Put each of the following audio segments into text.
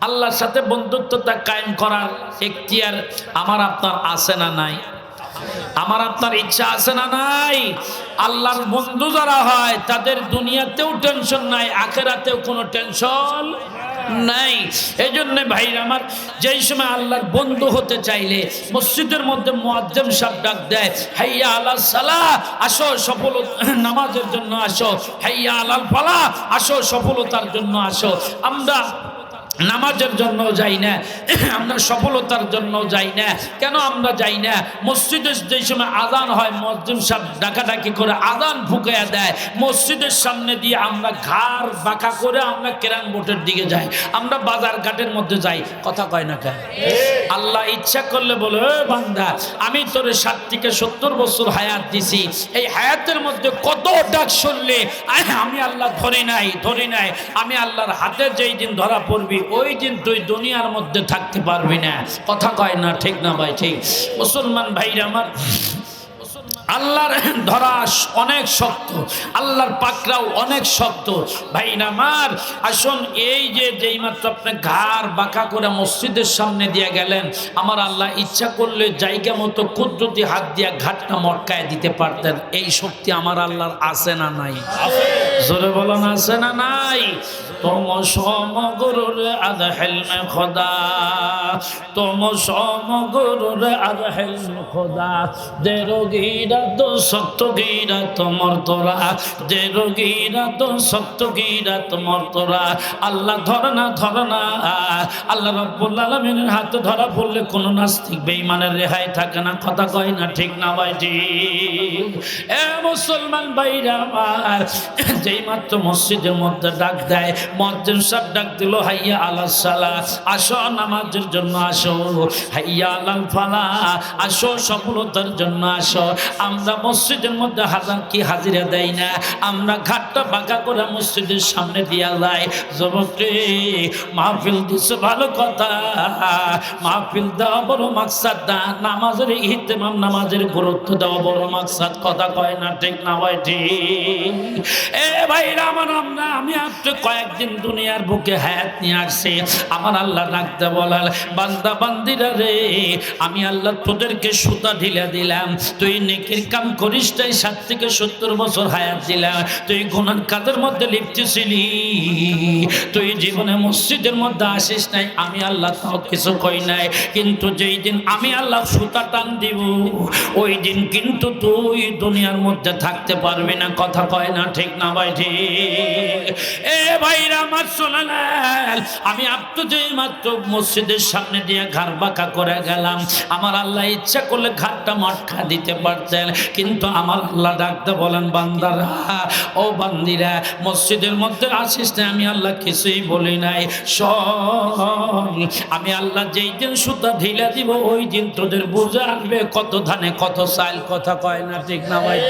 আল্লাহর সাথে বন্ধুত্বটা কায়েম করার এখতিয়ার আমার আপনার আছে না নাই? আমার আপনার ইচ্ছা আছে না নাই? আল্লাহর বন্ধু যারা হয় তাদের দুনিয়াতেও টেনশন নাই, আখিরাতেও কোনো টেনশন নাই। এই জন্য ভাইরা আমার, যেই সময় আল্লাহর বন্ধু হতে চাইলে মসজিদের মধ্যে মুয়াজ্জিন সাহেব ডাক দেয়, হাইয়া আলাস সালাহ, আসো সফলতা নামাজের জন্য আসো, হাইয়া আলাল ফালাহ, আসো সফলতার জন্য আসো। আমরা নামাজের জন্য যাই না, আমরা সফলতার জন্য যাই না। কেন আমরা যাই না? মসজিদে যে সময় আজান হয়, মুয়াজ্জিন সাহেব ডাকাডাকি করে আজান ফুঁকিয়ে দেয়, মসজিদের সামনে দিয়ে আমরা ঘাড় বাঁকা করে আমরা কেরান বোটের দিকে যাই, আমরা বাজার ঘাটের মধ্যে যাই। কথা কয় না কেন? আল্লাহ ইচ্ছা করলে বলে, বান্দা আমি তোরে 60 থেকে 70 বছর হায়াত দিছি, এই হায়াতের মধ্যে কত ডাক শুনলে আমি আল্লাহ ধরি নাই। আমি আল্লাহর হাতে যেই দিন ধরা পড়বি ওই দিন তুই দুনিয়ার মধ্যে থাকতে পারবি না। কথা কয় না ঠিক না ভাই? ঠিক। মুসলমান ভাইরা আমার, আল্লাহর ধরা অনেক শক্ত, আল্লাহর পাকড়াও অনেক শক্ত। ভাই আমার আসুন, এই যে যেই মাত্র আপনি ঘাড় বাঁকা করে মসজিদের সামনে দিয়ে গেলেন, আমার আল্লাহ ইচ্ছা করলে জায়গা মতো কুদরতি হাত দিয়া ঘাটটা মটকায় দিতে পারতেন। এই শক্তি আমার আল্লাহর আছে না নাই? জোরে বলেন, আছে না নাই? तुम सोम गुरुर अदहल में खुदा, तुम सोम गुरुर अदहल में खुदा, देरो गिरा तो सत्य गिरा तुमर तोरा, देरो गिरा तो सत्य गिरा तुमर तोरा। আল্লাহ ধরনা আল্লাহ রাব্বুল আলামিনের হাতে ধরা পড়লে কোনো নাস্তিক বেঈমানের রেহাই থাকে না। কথা কয় না ঠিক না ভাই? ঠিক। এ মুসলমান ভাইরা আমার, যেই মাত্র মসজিদের মধ্যে ডাক দেয়, মুয়াজ্জিন সাহেব ডাক দিল, হাইয়া আলাস সালাহ, আসো নামাজের জন্য আসো, হাইয়া আলাল ফালাহ, আসো সফলতার জন্য আসো। আমরা মসজিদের মধ্যে হাজার কি হাজিরা দেই না, আমরা ঘাটটা বাঁকা করে মসজিদের সামনে দিয়া যাই। যুবকরে, মাহফিল দিছে ভালো কথা, মাহফিল দেওয়া বড় মাকসাদ না, নামাজের ইহতিমাম, নামাজের গুরুত্ব দেওয়া বড় মাকসাদ। কথা কয় না ঠিক না ভাই? ঠিক। এ ভাইরা আমার, আমি আপনি কয়েকদিন দুনিয়ার বুকে হায়াত নিয়ে আসছি, আমার আল্লাহ ডাকতে বলাল, বান্দা বান্দিরা রে, আমি আল্লাহ তোদেরকে সুতা ঢিলা দিলাম, তুই নেকির কাম করিস তাই 60 থেকে 70 বছর হায়াত দিলাম, তুই গুনার কাজের মধ্যে লিপ্ত ছিলি, তুই জীবনে মসজিদের মধ্যে আসিস নাই, আমি আল্লাহ তাও কিছু কই নাই, কিন্তু যেই দিন আমি আল্লাহ সুতা টান দিব ওই দিন কিন্তু তুই দুনিয়ার মধ্যে থাকতে পারবি না। কথা কয় না ঠিক না ভাই? ঠিক। এ ভাইরা আমার শোনেন, আমি আপনি যেই মাত্র মসজিদের সামনে দিয়ে ঘাড় বাঁকা করে গেলাম, আমার আল্লাহ ইচ্ছা করলে ঘাটটা মটকা দিতে পারতেন, কিন্তু আমার আল্লাহ ডাকতে বলেন, বান্দারা ও বান্দিরা, মসজিদের মধ্যে আসিস না, আমি আল্লাহ কিছুই বলি নাই। শোন, আমি আল্লাহ যেই দিন সুতা ঢিলা দিব ওই দিন তোদের বুঝে আসবে কত ধানে কত চাল। কথা কয় না ঠিক না ভাই?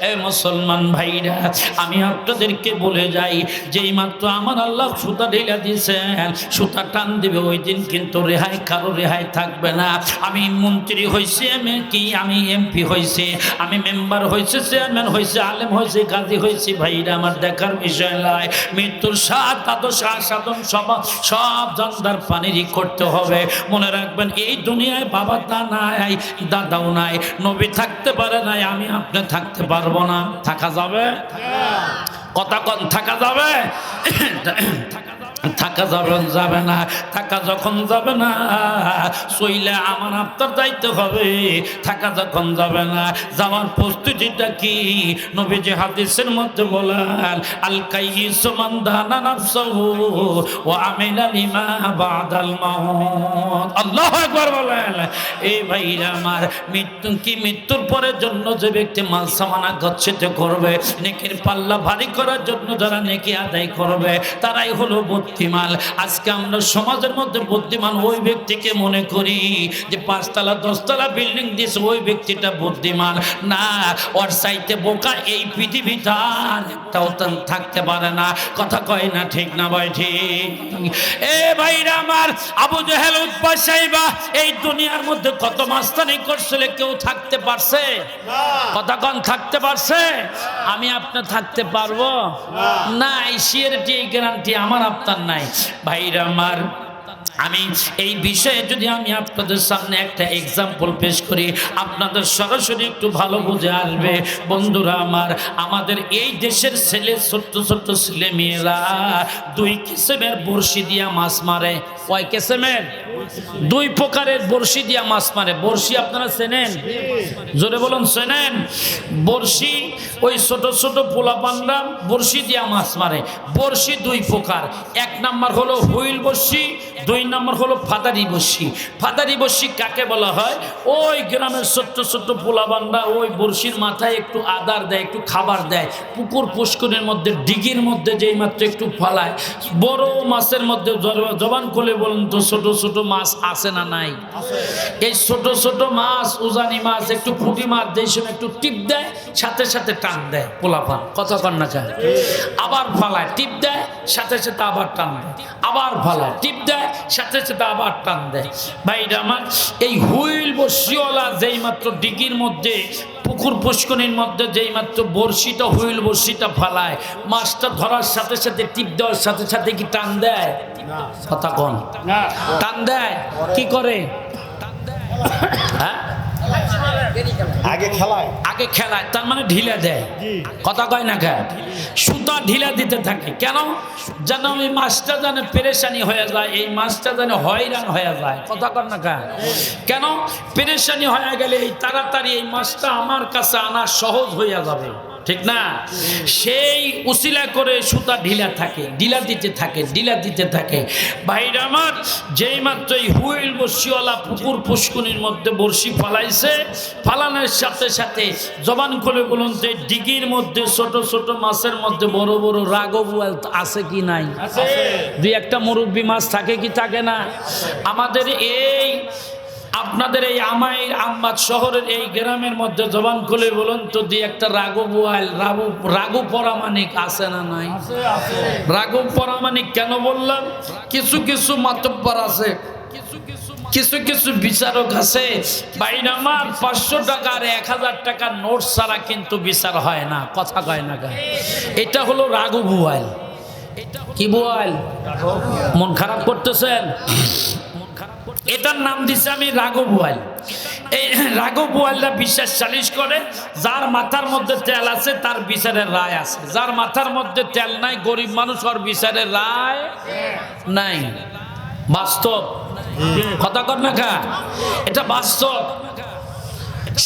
এ মুসলমান ভাইরা, আমি আপনাদেরকে বলে যাই, যেই মাত্র আমার আল্লাহ সুতা ঢেলা দিয়েছেন, সুতা টান দিবে ওই দিন কিন্তু রেহাই, কারো রেহাই থাকবে না। আমি মন্ত্রী হয়েছি, আমি এমপি হয়েছি, আমি মেম্বার হয়েছে, চেয়ারম্যান হয়েছে, আলেম হয়েছে, গাজী হয়েছি, ভাইরা আমার দেখার বিষয় নয়। মৃত্যুর স্বাদ আদর্শ সাধন সব জনদার পানিরই করতে হবে। মনে রাখবেন, এই দুনিয়ায় বাবা তা নাই, দাদাও নাই, নবী থাকতে পারে নাই, আমি আপনি থাকতে পারবো না। থাকা যাবে? কথা কন, থাকা যাবে? থাকা যাবে না। থাকা যখন যাবে না, চইলে আমার আপনার যাইতে হবে। থাকা যখন যাবে না, যাওয়ার প্রস্তুতিটা কি? নবীজি হাদিসের মধ্যে বলেন, আল কাইয়িসু মান দানা নাফসাহু ওয়া আমিলা লিমা বাদাল মাউত। আল্লাহু আকবার বলেন। এই ভাইরা আমার, মৃত্যুর পরের জন্য যে ব্যক্তি মাল সামানা গচ্ছিত করবে, নেকির পাল্লা ভারী করার জন্য যারা নেকি আদায় করবে, তারাই হলো বুদ্ধিমান। আজকে আমরা সমাজের মধ্যে বুদ্ধিমান ওই ব্যক্তিকে মনে করি যে 5 তলা 10 তলা বিল্ডিং দিয়েছে ওই ব্যক্তিটা বুদ্ধিমান। না, ওর চাইতে বোকা এই পৃথিবীতে আর একটাও থাকতে পারে না। কথা কয় না ঠিক না ভাই? ঠিক। এ ভাইরা আমার, আবু জেহেল, উতবা, সাইবা এই দুনিয়ার মধ্যে কত মাস্তানি করছিল, কেউ থাকতে পারছে? কথা কন, থাকতে পারছে? আমি আপনি থাকতে পারবো না? এই সিয়ারিটি, এই গ্যারান্টি আমার আপনার নাই। ভাইরা আমার, আমি এই বিষয়ে যদি আমি আপনাদের সামনে একটা এক্সাম্পল পেশ করি, আপনাদের সরাসরি একটু ভালো বুঝে আসবে। বন্ধুরা আমার, আমাদের এই দেশের ছেলে, ছোট্ট ছোট্ট ছেলে মেয়েরা 2 কিসেমের বড়শি দিয়া মাছ মারে। কয় কিসেমের? 2 প্রকারের বড়শি দিয়া মাছ মারে। বড়শি আপনারা চেনেন? জোরে বলুন, চেনেন? বড়শি ওই ছোট ছোট পোলাপানরা বড়শি দিয়া মাছ মারে। বড়শি 2 প্রকার। 1 নাম্বার হলো হুইল বড়শি, 2 নাম্বার হলো ফাদারি বড়শি। ফাদারি বড়শি কাকে বলা হয়? ওই গ্রামের ছোট্ট ছোট্ট পোলাপানরা ওই বড়শির মাথায় একটু আদার দেয়, একটু খাবার দেয়, পুকুর পুষ্করের মধ্যে, ডিগির মধ্যে যেই মাত্র একটু ফালায়, বড় মাছের মধ্যে জবান খুলে বলুন তো ছোট ছোট মাছ আছে না নাই? এই ছোট ছোট মাছ, উজানি মাছ, একটু পুঁটি মাছ যেই সময় একটু টিপ দেয়, সাথে সাথে টান দেয় পোলাপান। কথা কন না কেন? আবার ফালায়, টিপ দেয়, সাথে সাথে আবার টান দেয়, আবার ফালায়, টিপ দেয়, সাথে সাথে আবার টান দেয়। ভাইরা আমার, এই হুইল বড়শিওয়ালা যেই মাত্র ডিগির মধ্যে, পুকুর পুষ্করির মধ্যে যেই মাত্র বড়শিটা, হুইল বড়শিটা ফালায়, মাছটা ধরার সাথে সাথে, টিপ দেওয়ার সাথে সাথে কি টান দেয়? কথা কন, টান দেয়? কি করে? হ্যাঁ, আগে খেলায়, আগে খেলায়, তার মানে ঢিলা দেয়। কথা কয় না কেন? সুতা ঢিলা দিতে থাকে। কেন? যেন ওই মাছটা যেন পেরেশানি হয়ে যায়, এই মাছটা যেন হয়রান হয়ে যায়। কথা কন না কেন? কেন? পেরেশানি হয়ে গেলে এই তাড়াতাড়ি এই মাছটা আমার কাছে আনা সহজ হইয়া যাবে, ঠিক না? সেই উসিলা করে সুতা ঢিলা থাকে, ঢিলা দিতে থাকে, ঢিলা দিতে থাকে। ভাইরা আমার, যেই মাত্র এই হুইল বড়শিওয়ালা পুকুর পুষ্কুনির মধ্যে বড়শি ফালাইছে, ফালানোর সাথে সাথে জবান খুলে বলুন যে ডিগির মধ্যে ছোট ছোট মাছের মধ্যে বড় বড় রাগব বোয়াল আছে কি নাই? 2-1টা মুরব্বি মাছ থাকে কি থাকে না? আমাদের এই, আপনাদের এই আম্বাদ শহরের এই গ্রামের মধ্যে জবান খুলে বলুন তো 2-1টা রাগু বোয়াল, রাগু পরামানিক আছে না নাই? রাগু পরামানিক কেন বললাম? কিছু কিছু মাতব্বর আছে, কিছু কিছু বিচারক আছে। বাইরে আমার 500 টাকা আর 1000 টাকার নোট ছাড়া কিন্তু বিচার হয় না। কথা কয় না কেন? এটা হলো রাগু বোয়াল। কি বোয়াল? মন খারাপ করতেছেন? এটার নাম দিছে আমি রাগব বোয়াল। এই রাগব বোয়ালরা বিশ্বাস সালিশ করে, যার মাথার মধ্যে তেল আছে তার বিচারের রায় আছে, যার মাথার মধ্যে তেল নাই, গরিব মানুষ, আর বিচারের রায় নাই। বাস্তব কথা কর না খা, এটা বাস্তব।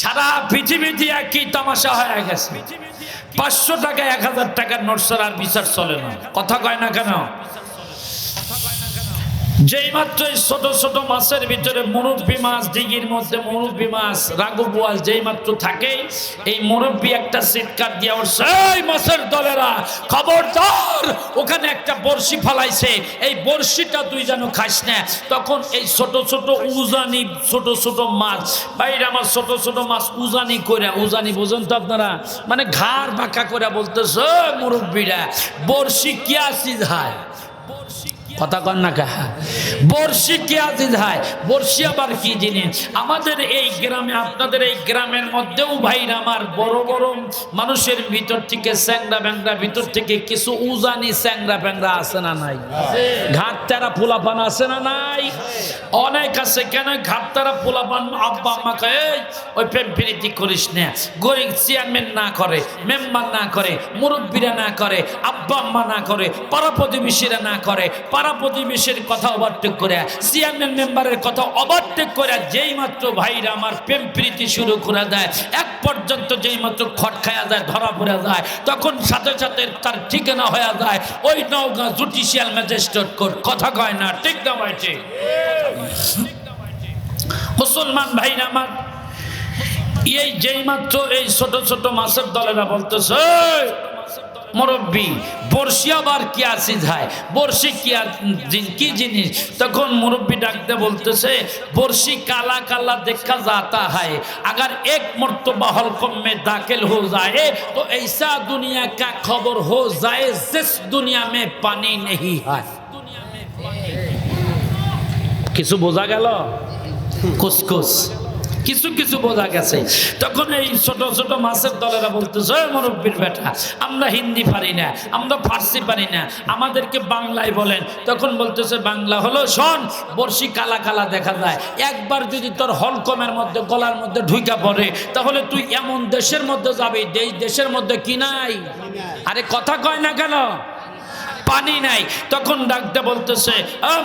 সারা পৃথিবীতে একই তামাশা হয়ে গেছে। 500 টাকা 1000 টাকার নোট ছাড়া আর বিচার চলে না। কথা কয় না কেন? যেই মাত্র ছোট ছোট মাছের ভিতরে মুরব্বি মাছ, ডিগির মধ্যে মুরব্বি মাছ, রাগু বোয়াল যেই মাত্র থাকে, এই মুরব্বি একটা চিৎকার দিয়ে উঠছে, এই মাছের দলেরা খবরদার, ওখানে একটা বড়শি ফালাইছে, এই বড়শিটা তুই যেন খাস না। তখন এই ছোট ছোট উজানি, ছোট ছোট মাছ, বাইরে আমার ছোট ছোট মাছ উজানি করে, উজানি বোঝেন তো আপনারা, মানে ঘাড় বাঁকা করে বলতেছে, মুরব্বিরা বড়শি কি আসিস হয়? কথা কন না কা? বর্ষি কি আজিজ হয়? বর্ষি আবার কি জিনিস? আমাদের এই গ্রামে, আপনাদের এই গ্রামের মধ্যেও ভাইরা আমার, বড় বড় মানুষের ভিতর থেকে, স্যাংরা ব্যাংরা ভিতর থেকে কিছু উজানি স্যাংরা ব্যাংরা আছে না নাই? ঘাট তারা পোলাপান আছে না নাই? অনেক আছে। কেন ঘাট তারা পোলাপান আব্বা আম্মাকে ওই প্রেম প্রীতি করিস না, গরিব চেয়ারম্যান না করে, মেম্বার না করে, মুরব্বীরা না করে, আব্বা আম্মা না করে, পাড়া প্রতিবেশীরা না করে, পাড়া প্রতিবেশীর কথা ওভারটেক করে, চেয়ারম্যান মেম্বারের কথা ওভারটেক করে যেই মাত্র ভাইরা আমার প্রেম প্রীতি শুরু করে দেয়, এক পর্যন্ত যেই মাত্র খট খায়া যায়, ধরা পড়ে যায়, তখন সাথে সাথে তার ঠিকানা হয়ে যায় ওই নওগাঁ জুডিশিয়াল ম্যাজিস্ট্রেট কোর্ট। কথা কয় না, ঠিক না ভাই? ঠিক। মুসলমান ভাইরা আমার, এই যেই মাত্র এই ছোট ছোট মাছের দলেরা বলতেছে, মুরব্বী বর্ষি আবার কি আসি যায়? বর্ষি কি জিনিস? তখন মুরব্বী ডাকতে বলতেছে, বর্ষি কালা কালা দেখা जाता है, अगर एक मर्तबा हलकम में दाखिल हो जाए तो ऐसा दुनिया का खबर हो जाए जिस दुनिया में पानी नहीं है। কিছু বোঝা গেল? কুসকুস কিছু কিছু বোঝা গেছে। তখন এই ছোট ছোট মাছের দলেরা বলতেছে, ওই মুরব্বির বেটা, আমরা হিন্দি পারি না, আমরা ফার্সি পারি না, আমাদেরকে বাংলায় বলেন। তখন বলতেছে, বাংলা হলো, শোন, বর্ষি কালা কালা দেখা যায়, একবার যদি তোর হলকমের মধ্যে গলার মধ্যে ঢুইকা পড়ে তাহলে তুই এমন দেশের মধ্যে যাবি যেই দেশের মধ্যে কি নাই। আরে কথা কয় না কেন? পানি নাই। তখন ডাকতে বলতেছে,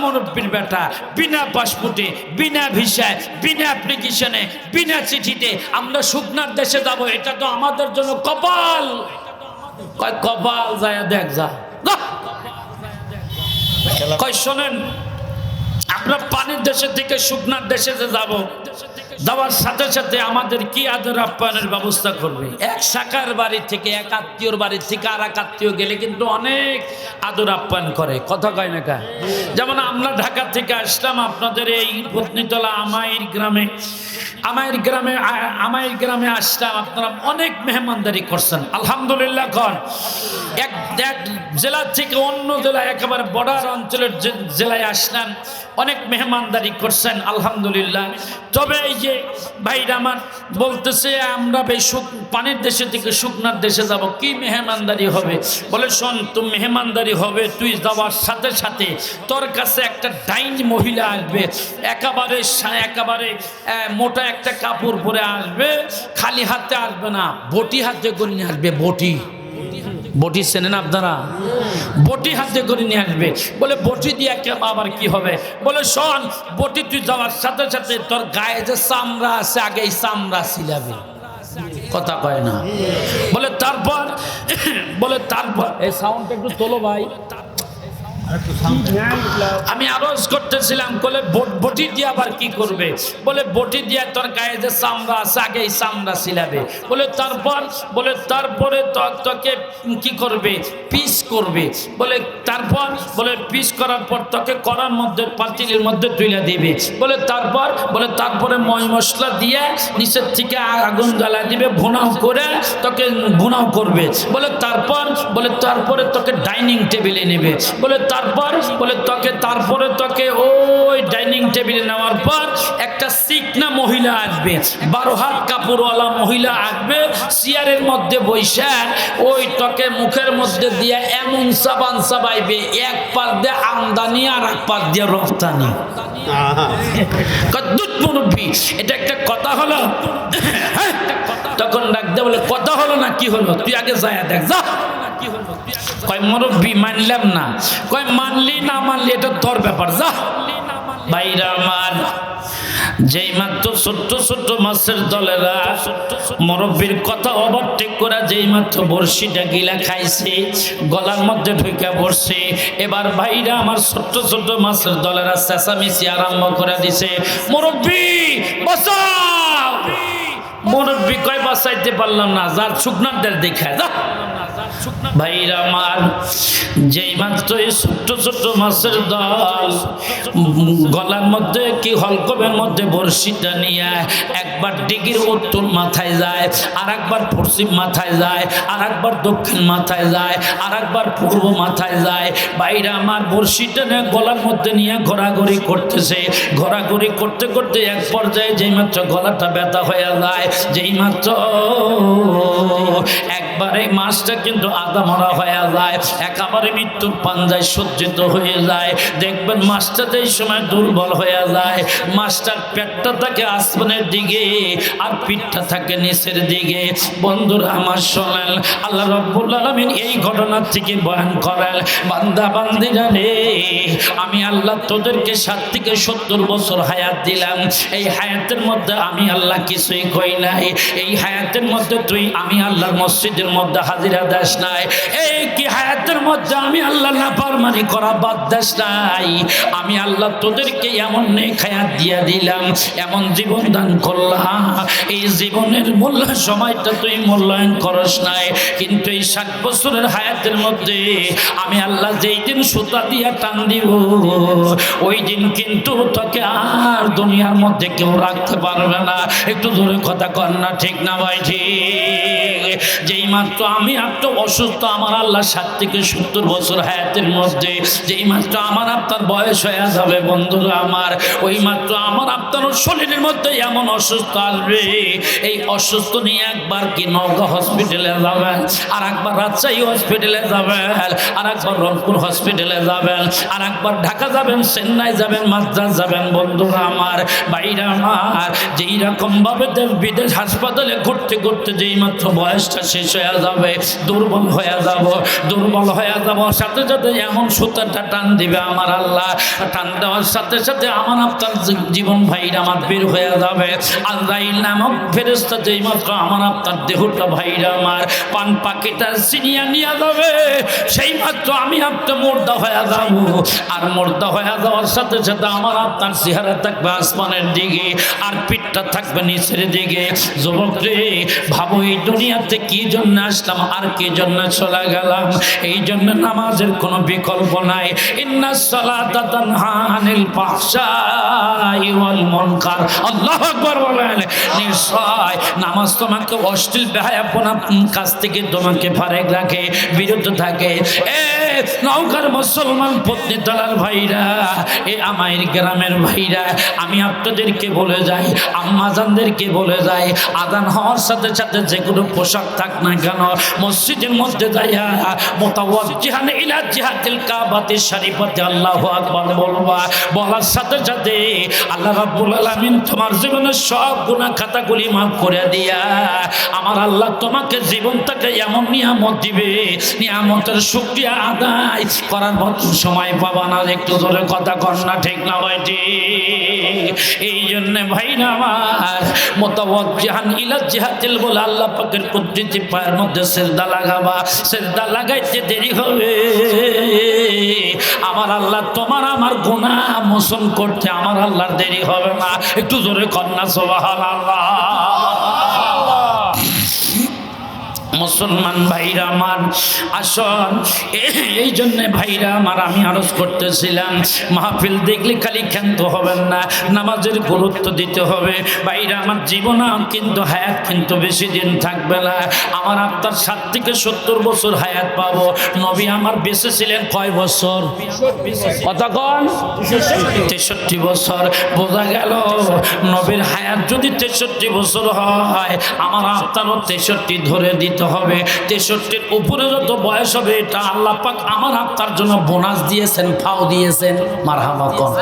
মুরব্বির বেটা, বিনা পাসপোর্টে, বিনা ভিসায়, বিনা অ্যাপ্লিকেশনে, বিনা চিঠিতে আমরা শুকনার দেশে যাব, এটা তো আমাদের জন্য কপাল। কয় কপাল যায় দেখ যা। কয় শোনেন, আমরা পানির দেশে থেকে শুকনার দেশে যে যাব, যাওয়ার সাথে সাথে আমাদের কি আদর আপ্যায়নের ব্যবস্থা করবে? এক শাখার বাড়ি থেকে, এক আত্মীয়র বাড়ি থেকে আর এক আত্মীয় গেলে কিন্তু অনেক আদর আপ্যায়ন করে। কথা কয় না কা? যেমন আমরা ঢাকা থেকে আসলাম আপনাদের এই পত্নীতলা আমাইর গ্রামে আসলাম, আপনারা অনেক মেহমানদারি করছেন, আলহামদুলিল্লাহ। এক জেলা থেকে অন্য জেলায়, একেবারে বর্ডার অঞ্চলের জেলায় আসলেন, অনেক মেহমানদারি করছেন, আলহামদুলিল্লাহ। তবে এই যে ভাইরা আমার বলতেছে, আমরা পানির দেশে থেকে শুকনার দেশে যাব, কি মেহমানদারি হবে? বলে, শোন, তুই মেহমানদারি হবে, তুই যাওয়ার সাথে সাথে তোর কাছে একটা ডাইন মহিলা আসবে, একেবারে মোটা একটা কাপড় পরে আসবে, খালি হাতে আসবে না, বটি হাতে করে নিয়ে আসবে। বটি চেনেন আপনারা? বটি হাতে করে নিয়ে আসবে। বলে, বটি দিয়ে আবার কি হবে? বলে, শোন, বটি তুই যাওয়ার সাথে সাথে তোর গায়ে যে চামড়া আছে, আগে এই চামড়া ছিলাবে। কথা কয় না? বলে তারপর এই সাউন্ডটা একটু তোলো ভাই। আমি আরজ করতেছিলাম, বলে বটি দিয়ে আবার কি করবে? বলে, বটি দিয়ে তোর গায়ে যে চামড়া আছে, আগে এই চামড়া ছিলাবে। বলে তারপরে তোকে কি করবে? পিস করবে। বলে পিস করার পর তোকে কড়ার মধ্যে, পাতিলের মধ্যে তুলে দিবে। তারপরে ময় মশলা দিয়ে নিচের থেকে আগুন জ্বালা দিবে, ভুনাও করে তোকে ভুনাও করবে। তারপরে তোকে ডাইনিং টেবিলে নেবে। তারপরে তোকে ওই ডাইনিং টেবিলে নেওয়ার পর একটা চিকনা মহিলা আসবে, 12 হাত কাপড়ওয়ালা মহিলা আসবে, চেয়ারের মধ্যে বৈশা ওই তোকে মুখের মধ্যে দিয়ে এমন সাবান চাবাইবে, এক পাশ দিয়ে আমদানি আর এক পাশ দিয়ে রপ্তানি। এটা একটা কথা হলো? তখন ডাকতে বলে, কথা হলো না, কি হলো? তুই আগে যায় দেখ যা। কয়, মুরব্বি মানলাম না। কয়, মানলি না মানলি এটা তোর ব্যাপার, যা। ভাইরা আমার, যেই মাত্র ছোট্ট ছোট্ট মাছের দলেরা মুরব্বির কথা ওভারটেক করা যেই মাত্র বড়শিটা গিলা খাইছে, গলার মধ্যে ঢুকে পড়ছে, এবার ভাইরা আমার ছোট্ট ছোট্ট মাছের দলেরা চেঁচামেচি আরম্ভ করে দিছে, মুরব্বি বাঁচাও। মুরব্বি কয়, বাঁচাইতে পারলাম না, যার শুকনার দেখায় যা। ভাইরা আমার, যেই মাত্র এই ছোট্ট ছোট্ট মাছের দল গলার মধ্যে কি হলকমের মধ্যে বড়শিটা নিয়ে একবার দিকের উত্তর মাথায় যায়, আর একবার পশ্চিম মাথায় যায়, আর একবার দক্ষিণ মাথায় যায়, আর একবার পূর্ব মাথায় যায়। ভাইরা আমার, বড়শিটা নিয়ে গলার মধ্যে নিয়ে ঘোরাঘুরি করতেছে। ঘোরাঘুরি করতে করতে এক পর্যায়ে যেই মাত্র গলাটা ব্যথা হয়ে যায়, যেই মাত্র একবারে মাছটা কিন্তু আধা মরা হয়ে যায়, একেবারে মৃত্যুর পাঞ্জায় সজ্জিত হয়ে যায়। দেখবেন মাছটা যেই সময় দুর্বল হয়ে যায়, মাছটার পেটটা থাকে আসমানের দিকে আর পিঠটা থাকে নিচের দিকে। বন্ধুরা আমার শোনেন, আল্লাহ রাব্বুল আলামিন এই ঘটনা থেকে বয়ান করেন, বান্দা বান্দিরা রে, আমি আল্লাহ তোদেরকে 60 থেকে 70 বছর হায়াত দিলাম। এই হায়াতের মধ্যে আমি আল্লাহ কিছুই কই নাই। এই হায়াতের মধ্যে তুই আমি আল্লাহর মসজিদের মধ্যে হাজিরা দেশ নাই। এই কি হায়াতের মধ্যে আমি আল্লাহ নাফরমানি করা বাদ দেশ নাই। আমি আল্লাহ তোদেরকে এমন নেক হায়াত দিয়া দিলাম, এমন জীবন দান করলাম, এই জীবনের মূল্য সময়টা তুই মূল্যায়ন করস নাই। কিন্তু এই 60 বছরের হায়াতের মধ্যে আমি আল্লাহ যেই দিন সুতা দিয়া টান দিব, ওই দিন কিন্তু তোকে আর দুনিয়ার মধ্যে কেউ রাখতে পারবে না। একটু দূরে কথা কর না, ঠিক না ভাই? ঠিক। যেই মাত্র আমি আপনি অসুস্থ, আমার আল্লাহ 60 থেকে 70 বছর হায়াতের মধ্যে যেই মাত্র আমার আপনার বয়স হয়ে যাবে বন্ধুরা আমার, ওই মাত্র আমার আপনার শরীরের মধ্যে এমন অসুস্থ আসবে, এই অসুস্থ নিয়ে একবার কি নওগাঁ হসপিটালে যাবেন, আর একবার রাজশাহী হসপিটালে যাবেন, আর একবার রংপুর হসপিটালে যাবেন, আর একবার ঢাকা যাবেন, চেন্নাই যাবেন, মাদ্রাজ যাবেন বন্ধুরা আমার, বাইরে আমার। যেই রকম ভাবে দেশ বিদেশ হাসপাতালে ঘুরতে ঘুরতে যেই মাত্র বয়সটা শেষ হয়ে যাবে, দুর্বল হয়ে যাব, দুর্বল হয়ে যাব, সাথে সাথে এমন সুতাটা টান দিবে আমার আল্লাহ, টান দেওয়ার সাথে সাথে আমার আপনার জীবন ভাইরা আমার বের হয়ে যাবে। আল্লাহর নামক ফেরেশতা যেই মাত্র আমার আপনার দেহটা ভাইরা আমার পান পাখিটা ছিনিয়ে নিয়ে যাবে, সেই মাত্র আমি আপনার মুর্দা হয়ে যাব। আর মুর্দা হয়ে যাওয়ার সাথে সাথে আমার আপনার চেহারা থাকবে আসমানের দিকে, আর পিঠটা থাকবে নিচের দিকে। যুবক রে, ভাবো এই দুনিয়াতে কি জন্য আসলাম আর কি জন্য চলে গেলাম। এই জন্য নামাজের কোনো বিকল্প নাই। ইন্নাস সালাতা তানহা আনিল ফাহশাই ওয়াল মুনকার। আল্লাহু আকবার বলেন। নিশ্চয় নামাজ তোমাকে অশ্লীল বেহায়াপনা কাছ থেকে তোমাকে ফারেক রাখে, বিরত থাকে। এ নওগাঁর মুসলমান পত্নীতলার ভাইরা, এ আমাদের গ্রামের ভাইরা, আমি আপনাদেরকে বলে যাই, আম্মাজানদেরকে বলে যাই, আযান হওয়ার সাথে সাথে যে কোনো পোশাক থাক না কেন, মসজিদের মধ্যে যাইয়া মুতাওয়াজ্জিহান ইলা জিহাতিল কাবাতি শরীফাতে আল্লাহু আকবার বলবা। বলার সাথে সাথে আল্লাহ রাব্বুল আলামিন তোমার জীবনের সব গুনাহ খাতাগুলি মাফ করে দিয়া আমার আল্লাহ তোমাকে জীবনটাকে এমন নিয়ামত দিবে, নিয়ামতের শুকরিয়া আদায় করার মতো সময় পাবা না। একটু ধরে কথা কর না, ঠিক না ভাই? এই জন্য ভাইরা আমার, মুতাওয়াজ্জিহান ইলা জিহাতিল বলে আল্লাহ পাকের কুদরতি পায়ের মধ্যে সিজদা লাগাবা। সিজদা লাগাইতে দেরি হবে, আমার আল্লাহ তোমার আমার গুনাহ মোচন করতে আমার আল্লাহর দেরি হবে না। একটু জোরে কর না সুবহানাল্লাহ। মুসলমান ভাইরা আমার আসন, এই জন্য ভাইরা আমার আমি আরজ করতেছিলাম, মাহফিল দেখলে খালি ক্ষান্ত হবেন না, নামাজের গুরুত্ব দিতে হবে। ভাইরা আমার, জীবন কিন্তু হায়াত কিন্তু বেশি দিন থাকবে না। আমার আপনার 60 থেকে 70 বছর হায়াত পাবো। নবী আমার বেঁচে ছিলেন কয় বছর? কথা কন, 63 বছর। বোঝা গেল নবীর হায়াত যদি 63 বছর হয়, আমার আপনারও 63 ধরে দিতে হবে। 63-র উপরে যত বয়স হবে, এটা আল্লাহ পাক আমার আপনার জন্য বোনাস দিয়েছেন, ফাও দিয়েছেন। মারহাবা কন।